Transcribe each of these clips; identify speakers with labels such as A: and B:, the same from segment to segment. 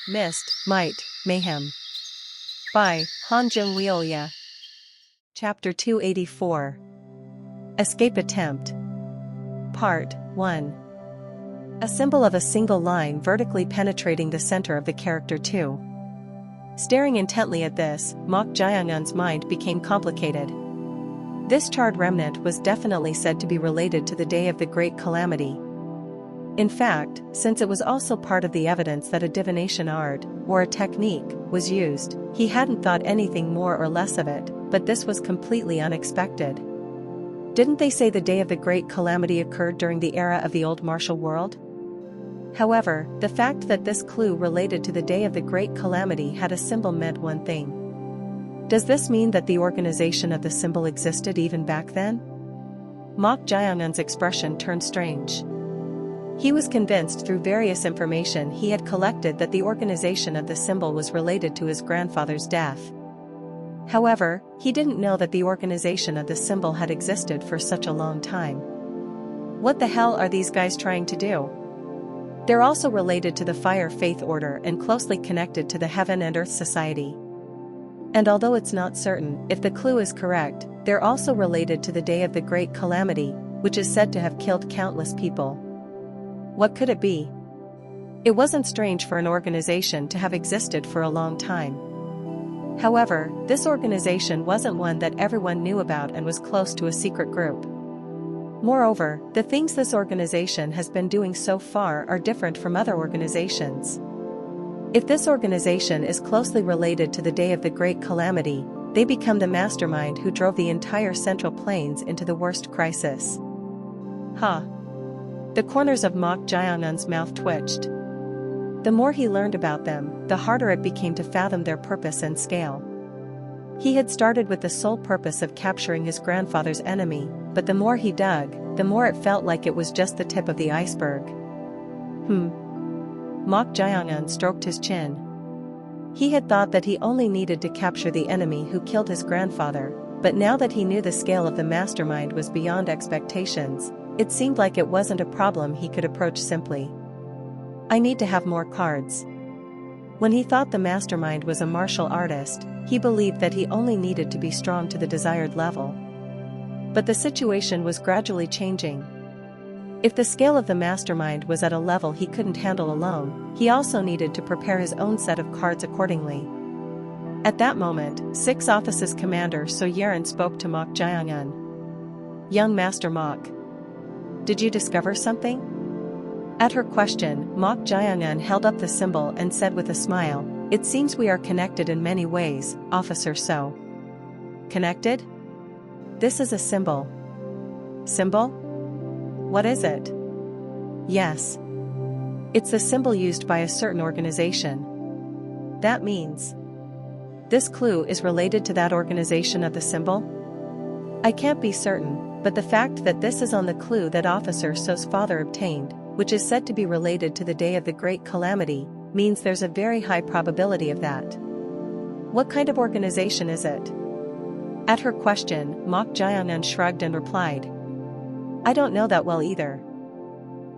A: Myst, Might, Mayhem. By Han Jung-Wioya. Chapter 284. Escape Attempt. Part 1. A symbol of a single line vertically penetrating the center of the character 2. Staring intently at this, Mok Jaeungun's mind became complicated. This charred remnant was definitely said to be related to the day of the Great Calamity. In fact, since it was also part of the evidence that a divination art, or a technique, was used, he hadn't thought anything more or less of it, but this was completely unexpected. Didn't they say the day of the Great Calamity occurred during the era of the old martial world? However, the fact that this clue related to the day of the Great Calamity had a symbol meant one thing. Does this mean that the organization of the symbol existed even back then? Mok Jaeungun's expression turned strange. He was convinced through various information he had collected that the organization of the symbol was related to his grandfather's death. However, he didn't know that the organization of the symbol had existed for such a long time. What the hell are these guys trying to do? They're also related to the Fire Faith Order and closely connected to the Heaven and Earth Society. And although it's not certain if the clue is correct, they're also related to the day of the Great Calamity, which is said to have killed countless people. What could it be? It wasn't strange for an organization to have existed for a long time. However, this organization wasn't one that everyone knew about and was close to a secret group. Moreover, the things this organization has been doing so far are different from other organizations. If this organization is closely related to the day of the Great Calamity, they become the mastermind who drove the entire Central Plains into the worst crisis. The corners of Mok Jaeungun's mouth twitched. The more he learned about them, the harder it became to fathom their purpose and scale. He had started with the sole purpose of capturing his grandfather's enemy, but the more he dug, the more it felt like it was just the tip of the iceberg. Mok Jaeungun stroked his chin. He had thought that he only needed to capture the enemy who killed his grandfather, but now that he knew the scale of the mastermind was beyond expectations, it seemed like it wasn't a problem he could approach simply. I need to have more cards. When he thought the mastermind was a martial artist, he believed that he only needed to be strong to the desired level. But the situation was gradually changing. If the scale of the mastermind was at a level he couldn't handle alone, he also needed to prepare his own set of cards accordingly. At that moment, 6th Office's commander So Yeren spoke to Mok Jaeungun. "Young Master Mok, did you discover something?" At her question, Mok Jaeungun held up the symbol and said with a smile, "It seems we are connected in many ways, Officer So." "Connected? This is a symbol." "Symbol? What is it?" "Yes. It's the symbol used by a certain organization." "That means this clue is related to that organization of the symbol?" "I can't be certain, but the fact that this is on the clue that Officer So's father obtained, which is said to be related to the day of the Great Calamity, means there's a very high probability of that." "What kind of organization is it?" At her question, Mok Jaeungun shrugged and replied, "I don't know that well either."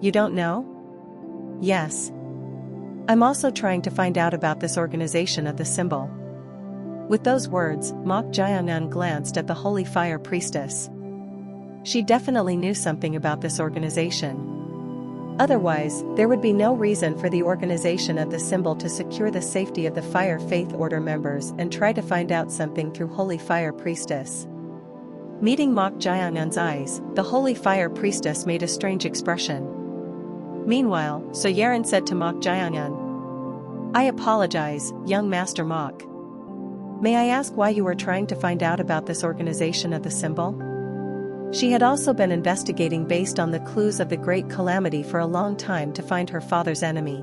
A: "You don't know?" "Yes. I'm also trying to find out about this organization of the symbol." With those words, Mok Jaeungun glanced at the Holy Fire Priestess. She definitely knew something about this organization. Otherwise, there would be no reason for the organization of the symbol to secure the safety of the Fire Faith Order members and try to find out something through Holy Fire Priestess. Meeting Mok Jaeungun's eyes, the Holy Fire Priestess made a strange expression. Meanwhile, So Yeren said to Mok Jaeungun, "I apologize, young Master Mok. May I ask why you were trying to find out about this organization of the symbol?" She had also been investigating based on the clues of the Great Calamity for a long time to find her father's enemy.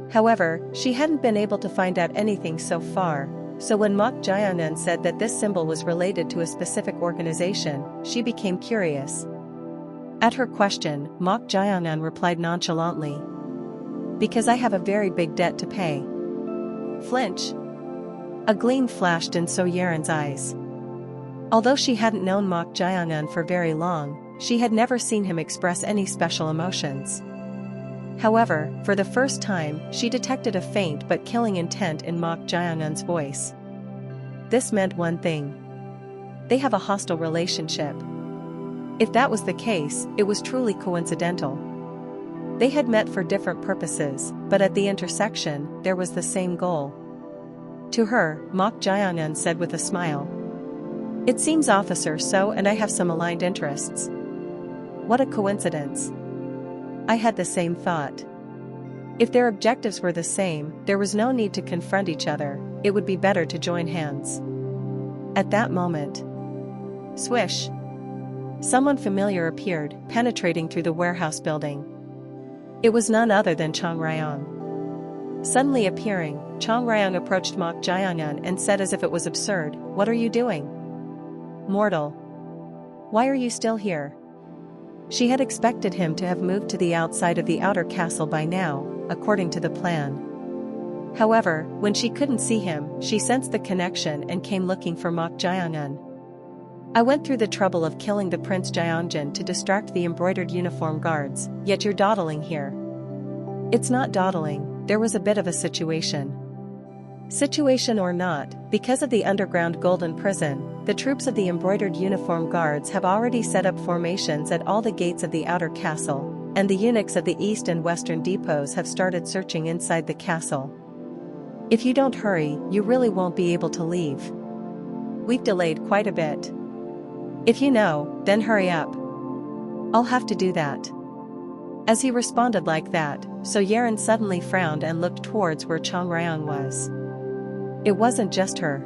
A: However, she hadn't been able to find out anything so far, so when Mok Jaeungun said that this symbol was related to a specific organization, she became curious. At her question, Mok Jaeungun replied nonchalantly, "Because I have a very big debt to pay." Flinch. A gleam flashed in So Yeren's eyes. Although she hadn't known Mok Jaeungun for very long, she had never seen him express any special emotions. However, for the first time, she detected a faint but killing intent in Mok Jae-un's voice. This meant one thing. They have a hostile relationship. If that was the case, it was truly coincidental. They had met for different purposes, but at the intersection, there was the same goal. To her, Mok Jae-un said with a smile. It seems Officer So and I have some aligned interests. What a coincidence. I had the same thought. If their objectives were the same, there was no need to confront each other, it would be better to join hands. At that moment, swish! Someone familiar appeared, penetrating through the warehouse building. It was none other than Chang Ryong. Suddenly appearing, Chang Ryong approached Mok Jae-un and said as if it was absurd, "What are you doing? Mortal. Why are you still here?" She had expected him to have moved to the outside of the outer castle by now, according to the plan. However, when she couldn't see him, she sensed the connection and came looking for Mok Jae-un. I went through the trouble of killing the Prince Jaeongjin to distract the embroidered uniform guards, yet you're dawdling here. It's not dawdling, there was a bit of a situation. Situation or not, because of the underground golden prison, the troops of the embroidered uniform guards have already set up formations at all the gates of the outer castle, and the eunuchs of the east and western depots have started searching inside the castle. If you don't hurry, you really won't be able to leave. We've delayed quite a bit. If you know, then hurry up. I'll have to do that. As he responded like that, So Yeren suddenly frowned and looked towards where Chang Ryong was. It wasn't just her.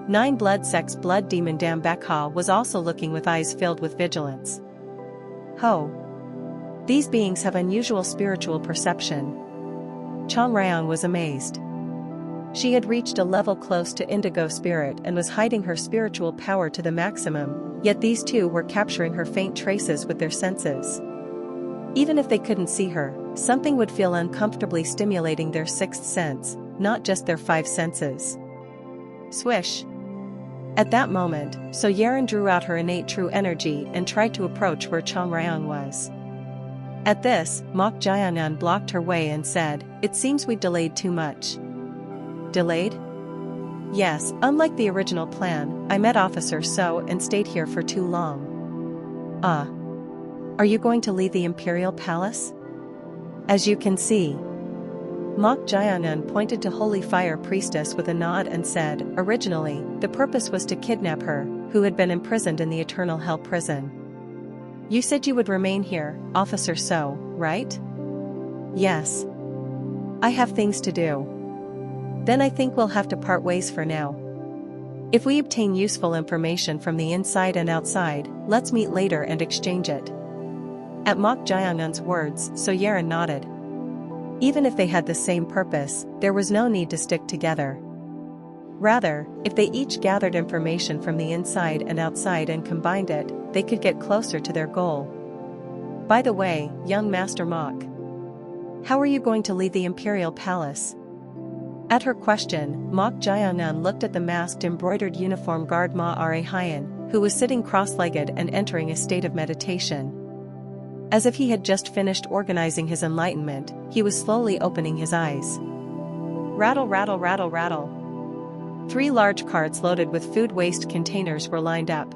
A: 9 blood sects blood demon Dam Bakha was also looking with eyes filled with vigilance. Ho! These beings have unusual spiritual perception. Chang Ryong was amazed. She had reached a level close to indigo spirit and was hiding her spiritual power to the maximum, yet these two were capturing her faint traces with their senses. Even if they couldn't see her, something would feel uncomfortably stimulating their 6th sense, not just their 5 senses. Swish! At that moment, So Yeren drew out her innate true energy and tried to approach where Chang Ryong was. At this, Mok Jae-un blocked her way and said, "It seems we delayed too much." Delayed? Yes, unlike the original plan, I met Officer So and stayed here for too long. Are you going to leave the Imperial Palace? As you can see. Mok Jae-un pointed to Holy Fire Priestess with a nod and said, originally, the purpose was to kidnap her, who had been imprisoned in the Eternal Hell Prison. You said you would remain here, Officer So, right? Yes. I have things to do. Then I think we'll have to part ways for now. If we obtain useful information from the inside and outside, let's meet later and exchange it. At Mok Jae-un's words, So Yeren nodded. Even if they had the same purpose, there was no need to stick together. Rather, if they each gathered information from the inside and outside and combined it, they could get closer to their goal. By the way, young Master Mok, how are you going to leave the Imperial Palace? At her question, Mok Jae-un looked at the masked embroidered uniform guard Ma Are-hyen, who was sitting cross-legged and entering a state of meditation. As if he had just finished organizing his enlightenment, he was slowly opening his eyes. Rattle, rattle, rattle, rattle. 3 large carts loaded with food waste containers were lined up.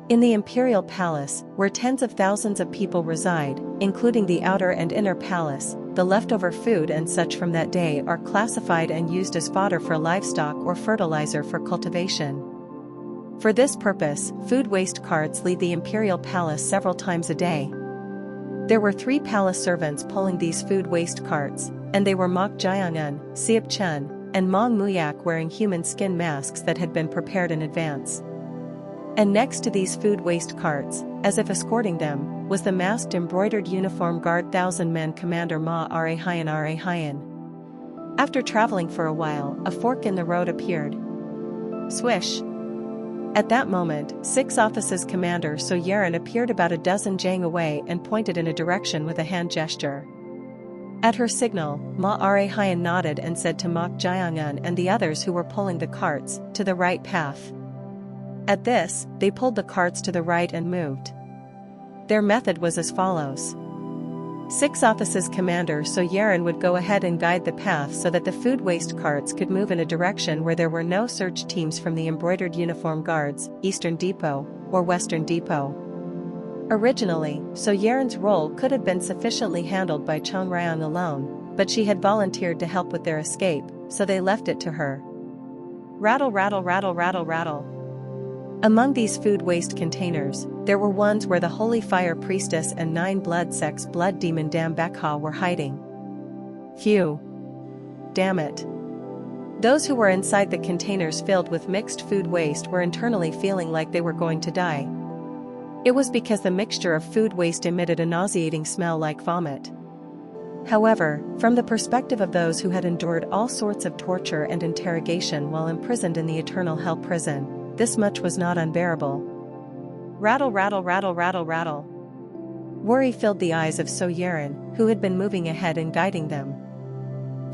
A: In the Imperial Palace, where tens of thousands of people reside, including the outer and inner palace, the leftover food and such from that day are classified and used as fodder for livestock or fertilizer for cultivation. For this purpose, food waste carts leave the Imperial Palace several times a day. There were 3 palace servants pulling these food waste carts, and they were Mok Jae-un, Seop Chun, and Mong Muyak wearing human skin masks that had been prepared in advance. And next to these food waste carts, as if escorting them, was the masked embroidered uniform guard 1,000-man commander Ma Are-hyen. After traveling for a while, a fork in the road appeared. Swish! At that moment, 6 offices commander So Yeren appeared about a dozen jang away and pointed in a direction with a hand gesture. At her signal, Ma Are-hyen nodded and said to Mok Jae-un and the others who were pulling the carts, to the right path. At this, they pulled the carts to the right and moved. Their method was as follows. Sixth Office's commander Soyerin would go ahead and guide the path so that the food waste carts could move in a direction where there were no search teams from the embroidered uniform guards, Eastern Depot, or Western Depot. Originally, Soyerin's role could have been sufficiently handled by Chang Ryan alone, but she had volunteered to help with their escape, so they left it to her. Rattle, rattle, rattle, rattle, rattle. Among these food waste containers, there were ones where the Holy Fire Priestess and 9 blood sects blood demon Dam Bekha were hiding. Phew. Damn it. Those who were inside the containers filled with mixed food waste were internally feeling like they were going to die. It was because the mixture of food waste emitted a nauseating smell like vomit. However, from the perspective of those who had endured all sorts of torture and interrogation while imprisoned in the eternal hell prison, this much was not unbearable. Rattle, rattle, rattle, rattle, rattle. Worry filled the eyes of Soyerin, who had been moving ahead and guiding them.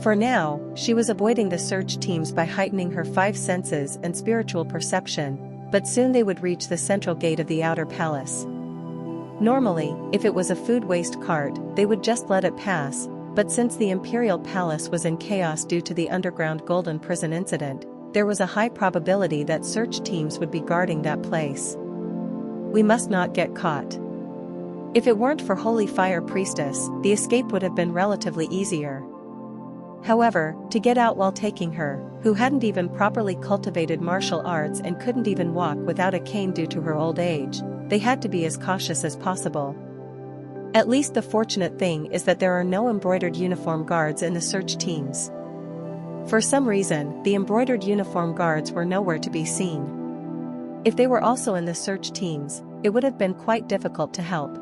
A: For now, she was avoiding the search teams by heightening her 5 senses and spiritual perception, but soon they would reach the central gate of the outer palace. Normally, if it was a food waste cart, they would just let it pass, but since the imperial palace was in chaos due to the underground golden prison incident, there was a high probability that search teams would be guarding that place. We must not get caught. If it weren't for Holy Fire Priestess, the escape would have been relatively easier. However, to get out while taking her, who hadn't even properly cultivated martial arts and couldn't even walk without a cane due to her old age, they had to be as cautious as possible. At least the fortunate thing is that there are no embroidered uniform guards in the search teams. For some reason, the embroidered uniform guards were nowhere to be seen. If they were also in the search teams, it would have been quite difficult to help.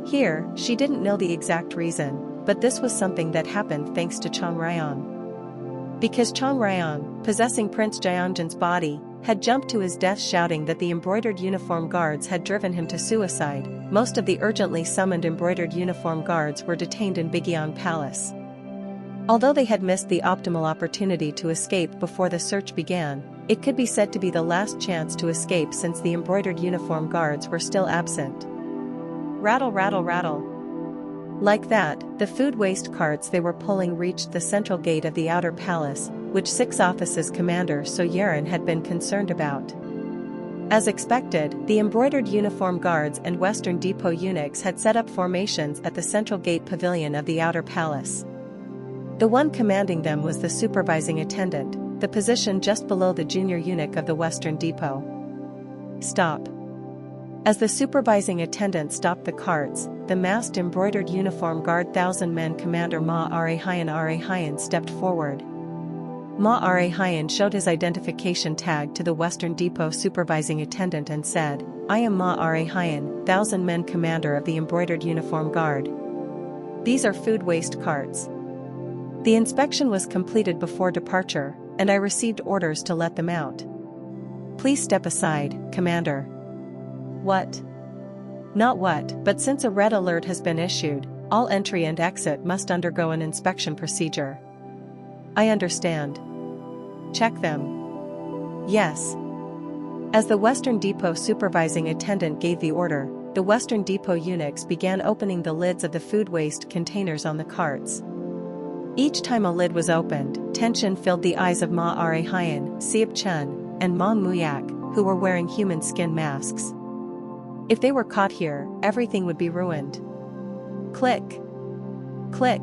A: Here, she didn't know the exact reason, but this was something that happened thanks to Chang Ryan. Because Chang Ryan, possessing Prince Jionjan's body, had jumped to his death shouting that the embroidered uniform guards had driven him to suicide, most of the urgently summoned embroidered uniform guards were detained in Bigyan Palace. Although they had missed the optimal opportunity to escape before the search began, it could be said to be the last chance to escape since the embroidered uniform guards were still absent. Rattle, rattle, rattle. Like that, the food waste carts they were pulling reached the central gate of the outer palace, which Sixth Office's commander Soyerin had been concerned about. As expected, the embroidered uniform guards and Western Depot eunuchs had set up formations at the central gate pavilion of the outer palace. The one commanding them was the supervising attendant, the position just below the junior eunuch of the Western Depot. Stop. As the supervising attendant stopped the carts, the masked embroidered uniform guard 1,000-man commander Ma Arehayan stepped forward. Ma Arehayan showed his identification tag to the Western Depot supervising attendant and said, "I am Ma Arehayan, 1,000-men commander of the embroidered uniform guard. These are food waste carts. The inspection was completed before departure, and I received orders to let them out. Please step aside, Commander." What? Not what, but since a red alert has been issued, all entry and exit must undergo an inspection procedure. I understand. Check them. Yes. As the Western Depot supervising attendant gave the order, the Western Depot eunuchs began opening the lids of the food waste containers on the carts. Each time a lid was opened, tension filled the eyes of Ma Arehayan, Siep Chun, and Ma Muyak, who were wearing human skin masks. If they were caught here, everything would be ruined. Click. Click.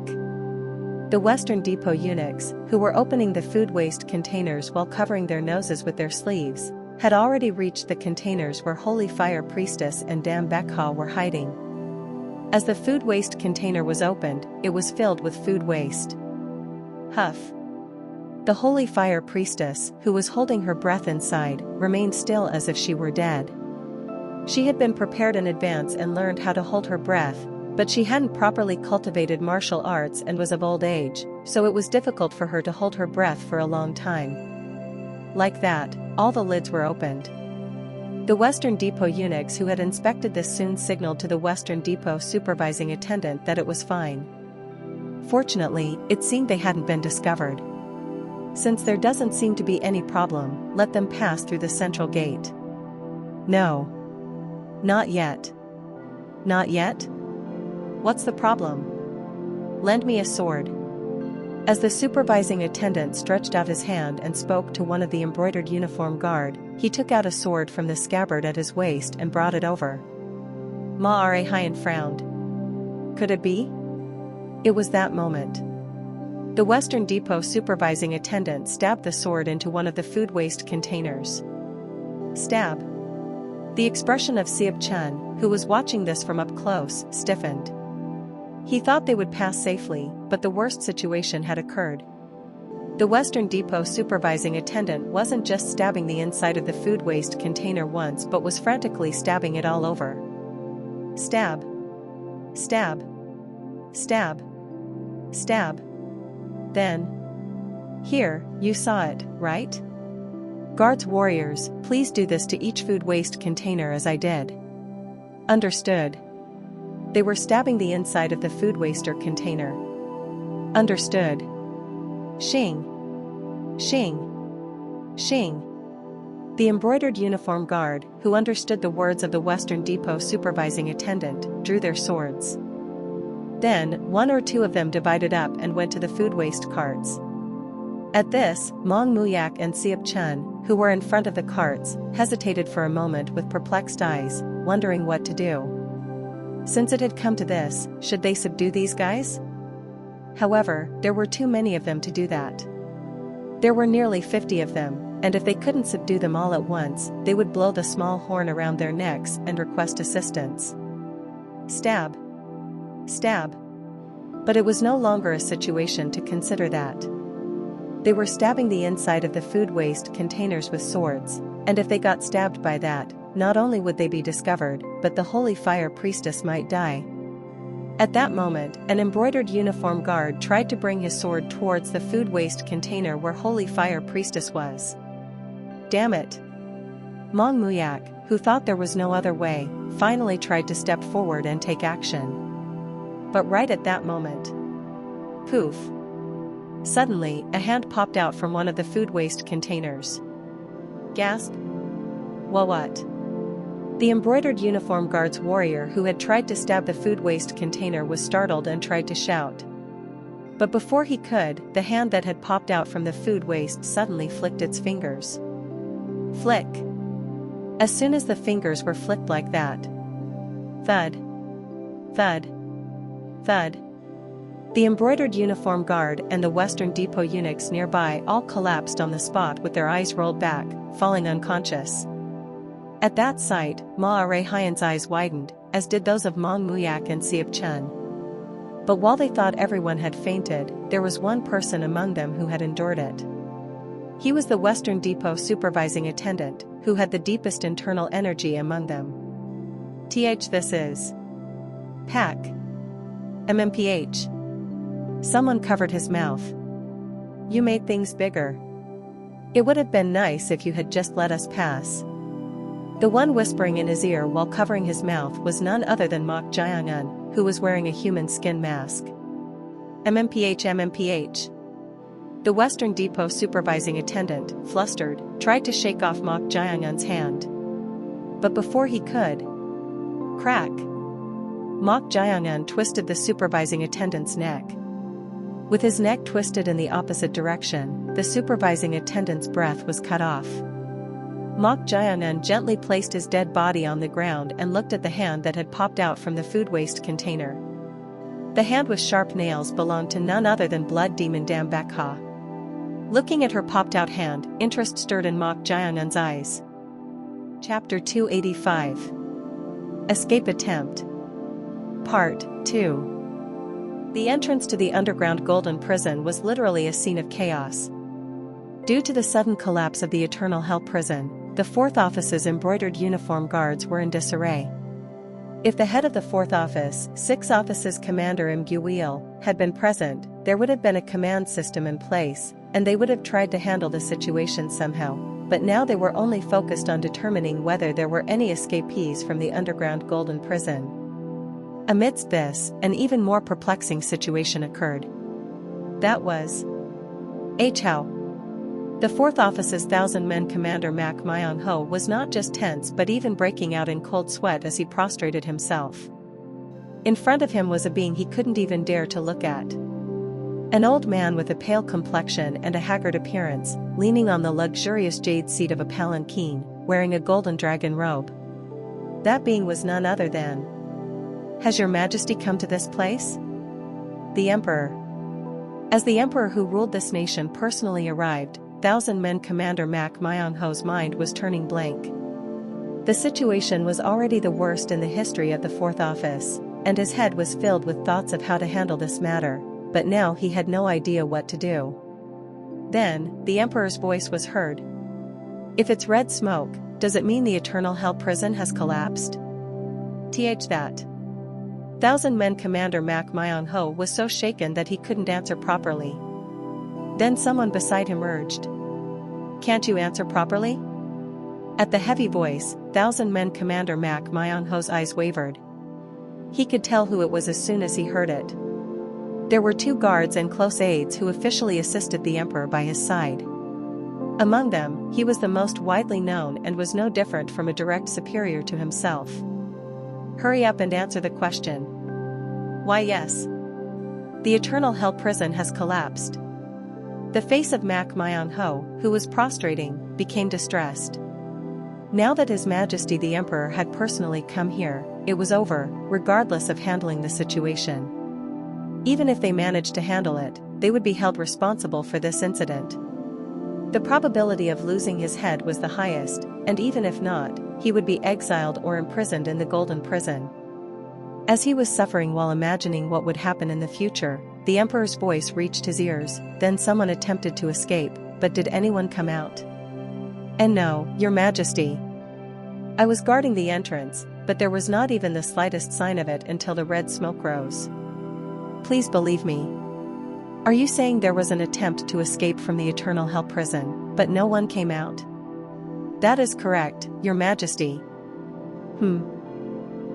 A: The Western Depot eunuchs, who were opening the food waste containers while covering their noses with their sleeves, had already reached the containers where Holy Fire Priestess and Dam Bekha were hiding. As the food waste container was opened, it was filled with food waste. Huff. The Holy Fire Priestess, who was holding her breath inside, remained still as if she were dead. She had been prepared in advance and learned how to hold her breath, but she hadn't properly cultivated martial arts and was of old age, so it was difficult for her to hold her breath for a long time. Like that, all the lids were opened. The Western Depot eunuchs who had inspected this soon signaled to the Western Depot supervising attendant that it was fine. Fortunately, it seemed they hadn't been discovered. Since there doesn't seem to be any problem, let them pass through the central gate. No. Not yet. Not yet? What's the problem? Lend me a sword. As the supervising attendant stretched out his hand and spoke to one of the embroidered uniform guard, he took out a sword from the scabbard at his waist and brought it over. Mayhem frowned. Could it be? It was that moment. The Western Depot supervising attendant stabbed the sword into one of the food waste containers. Stab. The expression of Sieb Chun, who was watching this from up close, stiffened. He thought they would pass safely, but the worst situation had occurred. The Western Depot supervising attendant wasn't just stabbing the inside of the food waste container once but was frantically stabbing it all over. Stab. Stab. Stab. Stab. Then. Here, you saw it, right? Guards warriors, please do this to each food waste container as I did. Understood. They were stabbing the inside of the food waster container. Understood. Shing. Shing. Shing. The embroidered uniform guard, who understood the words of the Western Depot supervising attendant, drew their swords. Then, one or two of them divided up and went to the food waste carts. At this, Mong Muyak and Sieb Chun, who were in front of the carts, hesitated for a moment with perplexed eyes, wondering what to do. Since it had come to this, should they subdue these guys? However, there were too many of them to do that. There were nearly 50 of them, and if they couldn't subdue them all at once, they would blow the small horn around their necks and request assistance. Stab. Stab. But it was no longer a situation to consider that. They were stabbing the inside of the food waste containers with swords, and if they got stabbed by that, not only would they be discovered, but the holy fire priestess might die. At that moment, an embroidered uniform guard tried to bring his sword towards the food waste container where holy fire priestess was. Damn it! Mong Muyak, who thought there was no other way, finally tried to step forward and take action. But right at that moment. Poof! Suddenly, a hand popped out from one of the food waste containers. Gasp! Well, what? The embroidered uniform guard's warrior who had tried to stab the food waste container was startled and tried to shout. But before he could, the hand that had popped out from the food waste suddenly flicked its fingers. Flick! As soon as the fingers were flicked like that. Thud. Thud. Thud. The embroidered uniform guard and the Western Depot eunuchs nearby all collapsed on the spot with their eyes rolled back, falling unconscious. At that sight, Mayhem's eyes widened, as did those of Mong Muyak and Sieb Chun. But while they thought everyone had fainted, there was one person among them who had endured it. He was the Western Depot supervising attendant, who had the deepest internal energy among them. This is. Pack. MMPH. Someone covered his mouth. You made things bigger. It would have been nice if you had just let us pass. The one whispering in his ear while covering his mouth was none other than Mok Jiangun, who was wearing a human skin mask. MMPH. The Western Depot supervising attendant, flustered, tried to shake off Mok Jiangun's hand. But before he could. Crack! Mok Jiangun twisted the supervising attendant's neck. With his neck twisted in the opposite direction, the supervising attendant's breath was cut off. Mok Jiangun gently placed his dead body on the ground and looked at the hand that had popped out from the food waste container. The hand with sharp nails belonged to none other than Blood Demon Dam Bakha. Looking at her popped-out hand, interest stirred in Mok Jiangun's eyes. Chapter 285. Escape Attempt. Part 2. The entrance to the underground Golden Prison was literally a scene of chaos. Due to the sudden collapse of the Eternal Hell Prison, the 4th Office's embroidered uniform guards were in disarray. If the head of the 4th Office, 6th Office's Commander Mguil, had been present, there would have been a command system in place, and they would have tried to handle the situation somehow, but now they were only focused on determining whether there were any escapees from the underground Golden Prison. Amidst this, an even more perplexing situation occurred. That was How. The 4th Office's 1,000-man commander Mak Myong-ho was not just tense but even breaking out in cold sweat as he prostrated himself. In front of him was a being he couldn't even dare to look at. An old man with a pale complexion and a haggard appearance, leaning on the luxurious jade seat of a palanquin, wearing a golden dragon robe. That being was none other than... "Has your majesty come to this place?" The emperor. As the emperor who ruled this nation personally arrived, Thousand-Men Commander Mak Myong-ho's mind was turning blank. The situation was already the worst in the history of the Fourth Office, and his head was filled with thoughts of how to handle this matter, but now he had no idea what to do. Then, the emperor's voice was heard. "If it's red smoke, does it mean the eternal hell prison has collapsed?" That. Thousand-Men Commander Mak Myong-ho was so shaken that he couldn't answer properly. Then someone beside him urged, "Can't you answer properly?" At the heavy voice, Thousand-Men Commander Mak Myong-ho's eyes wavered. He could tell who it was as soon as he heard it. There were 2 guards and close aides who officially assisted the emperor by his side. Among them, he was the most widely known and was no different from a direct superior to himself. "Hurry up and answer the question." "Why, yes. The eternal hell prison has collapsed." The face of Mak Myong-ho, who was prostrating, became distressed. Now that His Majesty the Emperor had personally come here, it was over, regardless of handling the situation. Even if they managed to handle it, they would be held responsible for this incident. The probability of losing his head was the highest, and even if not, he would be exiled or imprisoned in the Golden Prison. As he was suffering while imagining what would happen in the future, the emperor's voice reached his ears. Then someone attempted to escape, but did anyone come out? "And no, your majesty. I was guarding the entrance, but there was not even the slightest sign of it until the red smoke rose." "Please believe me. Are you saying there was an attempt to escape from the eternal hell prison, but no one came out?" "That is correct, your majesty."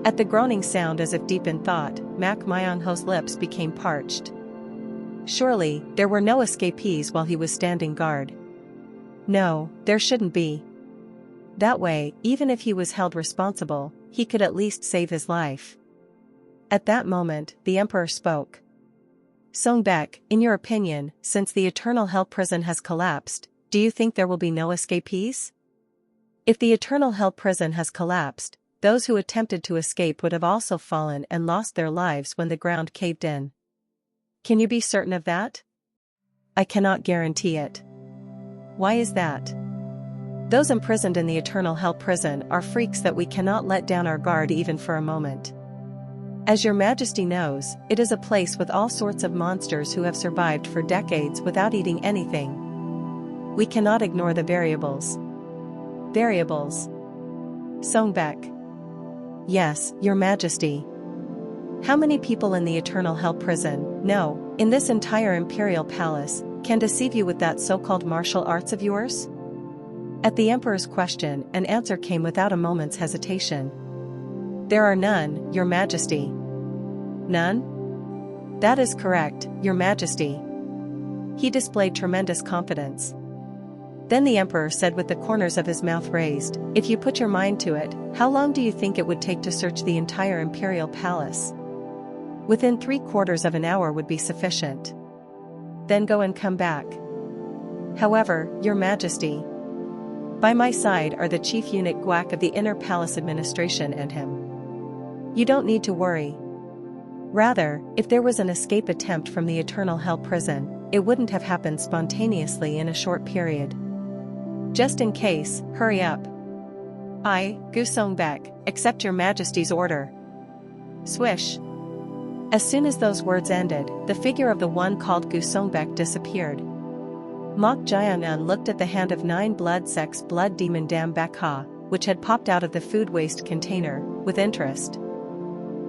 A: At the groaning sound, as if deep in thought, Mak Myong-ho's lips became parched. Surely, there were no escapees while he was standing guard. No, there shouldn't be. That way, even if he was held responsible, he could at least save his life. At that moment, the emperor spoke. "Songbek, in your opinion, since the eternal hell prison has collapsed, do you think there will be no escapees?" "If the eternal hell prison has collapsed, those who attempted to escape would have also fallen and lost their lives when the ground caved in." "Can you be certain of that?" "I cannot guarantee it." "Why is that?" "Those imprisoned in the eternal hell prison are freaks that we cannot let down our guard even for a moment. As your majesty knows, it is a place with all sorts of monsters who have survived for decades without eating anything. We cannot ignore the variables." "Variables?" "Songbek." "Yes, your majesty." "How many people in the eternal hell prison, no, in this entire imperial palace, can deceive you with that so-called martial arts of yours?" At the emperor's question, an answer came without a moment's hesitation. "There are none, your majesty." "None?" "That is correct, your majesty." He displayed tremendous confidence. Then the emperor said with the corners of his mouth raised, "If you put your mind to it, how long do you think it would take to search the entire imperial palace?" "Within 3/4 of an hour would be sufficient." "Then go and come back." "However, your majesty, by my side are the chief eunuch Guak of the inner palace administration and him. You don't need to worry. Rather, if there was an escape attempt from the eternal hell prison, it wouldn't have happened spontaneously in a short period. Just in case, hurry up. I, Gu Songbek, accept your majesty's order." Swish. As soon as those words ended, the figure of the one called Gu Songbek disappeared. Mok Jianan looked at the hand of 9 blood sects blood demon Dam Bakha, which had popped out of the food waste container, with interest.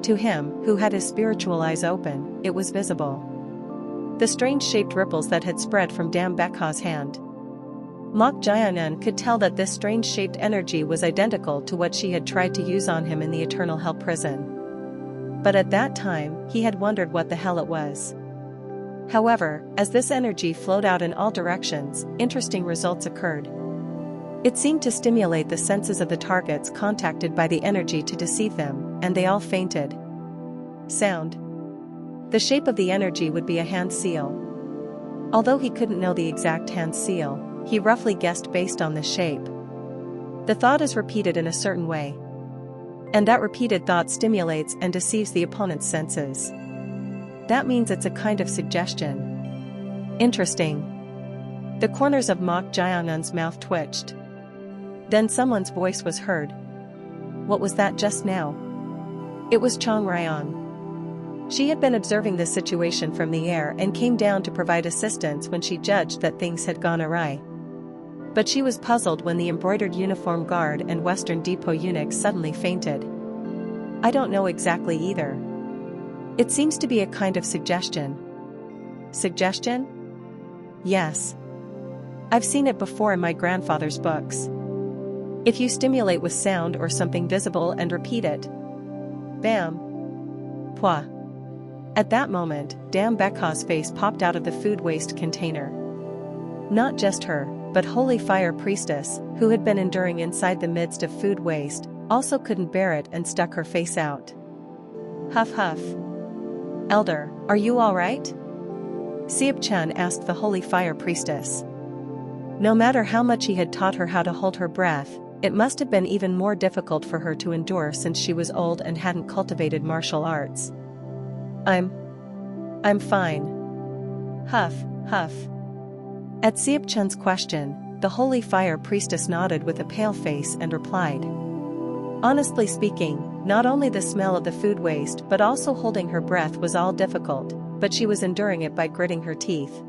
A: To him, who had his spiritual eyes open, it was visible. The strange-shaped ripples that had spread from Dam Bakha's hand. Mok Jianan could tell that this strange-shaped energy was identical to what she had tried to use on him in the eternal hell prison. But at that time, he had wondered what the hell it was. However, as this energy flowed out in all directions, interesting results occurred. It seemed to stimulate the senses of the targets contacted by the energy to deceive them, and they all fainted. Sound. The shape of the energy would be a hand seal. Although he couldn't know the exact hand seal, he roughly guessed based on the shape. The thought is repeated in a certain way. And that repeated thought stimulates and deceives the opponent's senses. That means it's a kind of suggestion. Interesting. The corners of Mok Jaeongun's mouth twitched. Then someone's voice was heard. What was that just now? It was Chong Ryan. She had been observing the situation from the air and came down to provide assistance when she judged that things had gone awry. But she was puzzled when the embroidered uniform guard and Western Depot eunuch suddenly fainted. I don't know exactly either. It seems to be a kind of suggestion. Suggestion? Yes. I've seen it before in my grandfather's books. If you stimulate with sound or something visible and repeat it. Bam. Pwa. At that moment, Dam Bekha's face popped out of the food waste container. Not just her, but Holy Fire Priestess, who had been enduring inside the midst of food waste, also couldn't bear it and stuck her face out. Huff huff. Elder, are you all right? Siep Chun asked the Holy Fire Priestess. No matter how much he had taught her how to hold her breath, it must have been even more difficult for her to endure since she was old and hadn't cultivated martial arts. I'm fine. Huff, huff. At Siep Chun's question, the Holy Fire Priestess nodded with a pale face and replied. Honestly speaking, not only the smell of the food waste but also holding her breath was all difficult, but she was enduring it by gritting her teeth.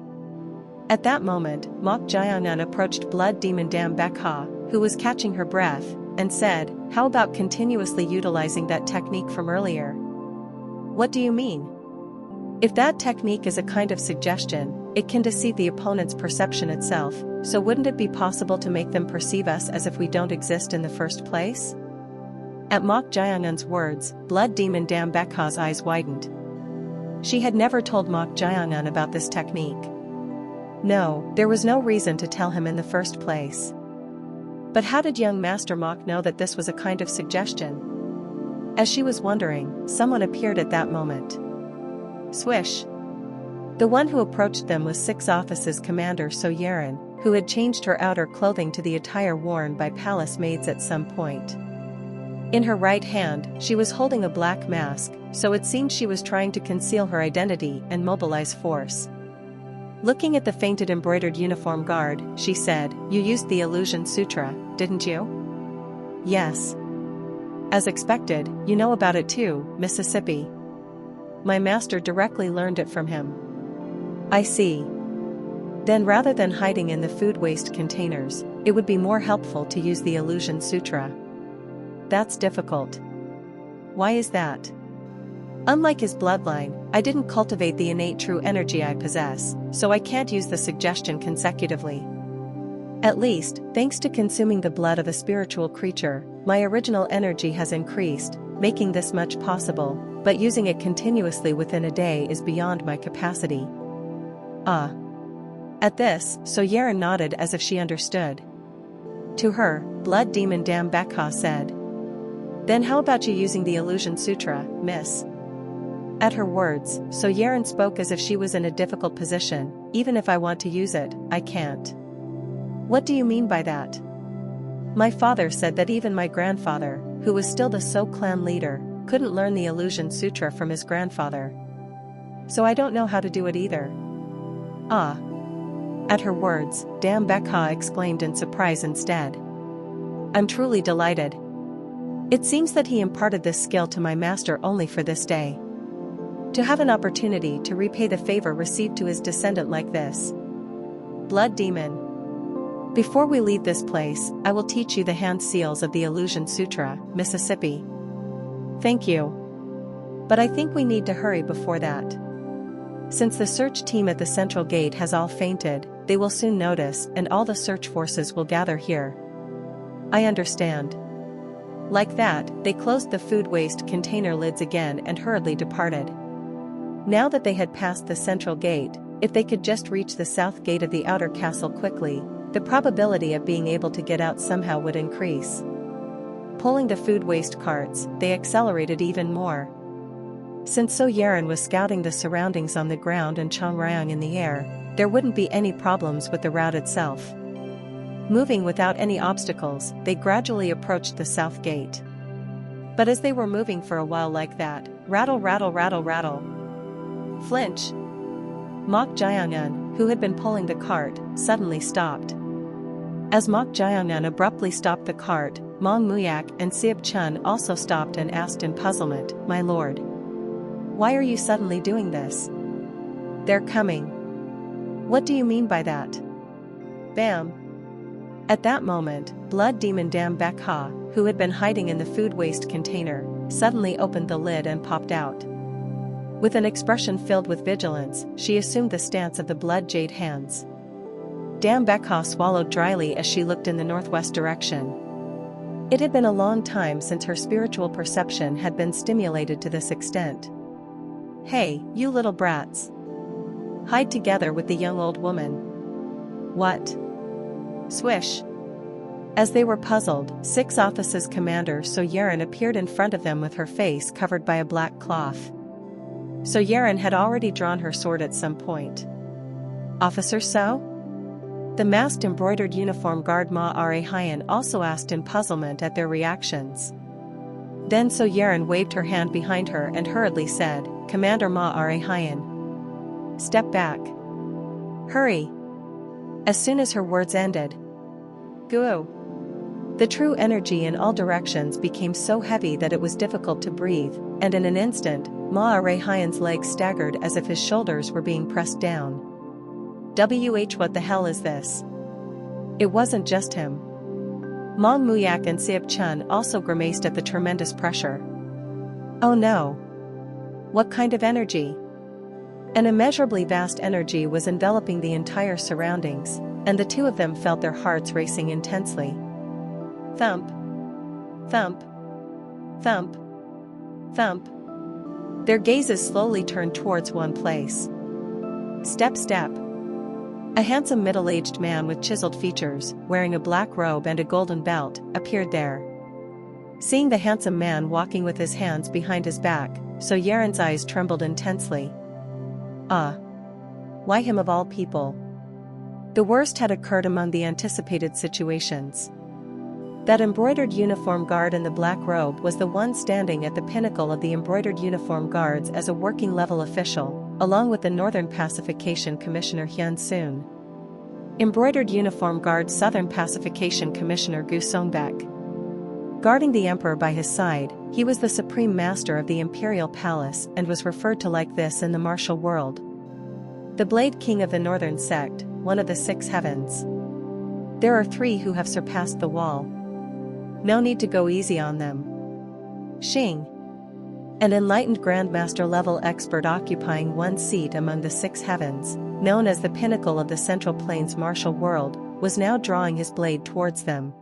A: At that moment, Mok Jaeongun approached Blood Demon Dam Bekha, who was catching her breath, and said, how about continuously utilizing that technique from earlier? What do you mean? If that technique is a kind of suggestion, it can deceive the opponent's perception itself, so wouldn't it be possible to make them perceive us as if we don't exist in the first place? At Mok Jaeongun's words, Blood Demon Dam Bekha's eyes widened. She had never told Mok Jaeongun about this technique. No, there was no reason to tell him in the first place. But how did young Master Mok know that this was a kind of suggestion? As she was wondering, someone appeared at that moment. Swish. The one who approached them was 6 Office's Commander So Yeren, who had changed her outer clothing to the attire worn by palace maids at some point. In her right hand, she was holding a black mask, so it seemed she was trying to conceal her identity and mobilize force. Looking at the fainted embroidered uniform guard, she said, you used the Illusion Sutra, didn't you? Yes. As expected, you know about it too, Mississippi. My master directly learned it from him. I see. Then rather than hiding in the food waste containers, it would be more helpful to use the Illusion Sutra. That's difficult. Why is that? Unlike his bloodline, I didn't cultivate the innate true energy I possess, so I can't use the suggestion consecutively. At least, thanks to consuming the blood of a spiritual creature, my original energy has increased, making this much possible, but using it continuously within a day is beyond my capacity. Ah. At this, So Yeren nodded as if she understood. To her, Blood Demon Dam Bekha said. Then how about you using the Illusion Sutra, miss? At her words, So Yeren spoke as if she was in a difficult position. Even if I want to use it, I can't. What do you mean by that? My father said that even my grandfather, who was still the So clan leader, couldn't learn the Illusion Sutra from his grandfather. So I don't know how to do it either. Ah. At her words, Dam Bekha exclaimed in surprise instead. I'm truly delighted. It seems that he imparted this skill to my master only for this day. To have an opportunity to repay the favor received to his descendant like this. Blood Demon. Before we leave this place, I will teach you the hand seals of the Illusion Sutra, Mississippi. Thank you. But I think we need to hurry before that. Since the search team at the central gate has all fainted, they will soon notice and all the search forces will gather here. I understand. Like that, they closed the food waste container lids again and hurriedly departed. Now that they had passed the central gate, if they could just reach the south gate of the outer castle quickly, the probability of being able to get out somehow would increase. Pulling the food waste carts, they accelerated even more. Since So Yaren was scouting the surroundings on the ground and Changryang in the air, there wouldn't be any problems with the route itself. Moving without any obstacles, they gradually approached the south gate. But as they were moving for a while like that, rattle rattle rattle rattle. Flinch! Mok Jiang'an, who had been pulling the cart, suddenly stopped. As Mok Jiang'an abruptly stopped the cart, Mong Muyak and Siab Chun also stopped and asked in puzzlement, "My lord, why are you suddenly doing this?" "They're coming." "What do you mean by that?" Bam! At that moment, Blood Demon Dam Bekha, who had been hiding in the food waste container, suddenly opened the lid and popped out. With an expression filled with vigilance, she assumed the stance of the Blood Jade Hands. Dam Bekha swallowed dryly as she looked in the northwest direction. It had been a long time since her spiritual perception had been stimulated to this extent. "Hey, you little brats! Hide together with the young old woman." "What?" Swish! As they were puzzled, 6 Office's commander So Yaren appeared in front of them with her face covered by a black cloth. So Yaren had already drawn her sword at some point. "Officer So?" The masked embroidered uniform guard Ma Are Hyan also asked in puzzlement at their reactions. Then So Yaren waved her hand behind her and hurriedly said, "Commander Ma Are Hyan. Step back. Hurry." As soon as her words ended, Guo! The true energy in all directions became so heavy that it was difficult to breathe, and in an instant, Ma Are Hyan's legs staggered as if his shoulders were being pressed down. What the hell is this? It wasn't just him. Mong Muyak and Siab Chun also grimaced at the tremendous pressure. Oh no! What kind of energy? An immeasurably vast energy was enveloping the entire surroundings, and the two of them felt their hearts racing intensely. Thump! Thump! Thump! Thump! Their gazes slowly turned towards one place. Step, step! A handsome middle-aged man with chiseled features, wearing a black robe and a golden belt, appeared there. Seeing the handsome man walking with his hands behind his back, So Yaren's eyes trembled intensely. Why him of all people? The worst had occurred among the anticipated situations. That embroidered uniform guard in the black robe was the one standing at the pinnacle of the embroidered uniform guards as a working-level official, along with the Northern Pacification Commissioner Hyun Soon. Embroidered uniform guard Southern Pacification Commissioner Gu Songbek. Guarding the emperor by his side, he was the supreme master of the imperial palace and was referred to like this in the martial world. The Blade King of the Northern Sect, one of the 6 heavens. There are 3 who have surpassed the wall. No need to go easy on them. Xing. An enlightened Grandmaster-level expert occupying one seat among the 6 heavens, known as the pinnacle of the Central Plains martial world, was now drawing his blade towards them.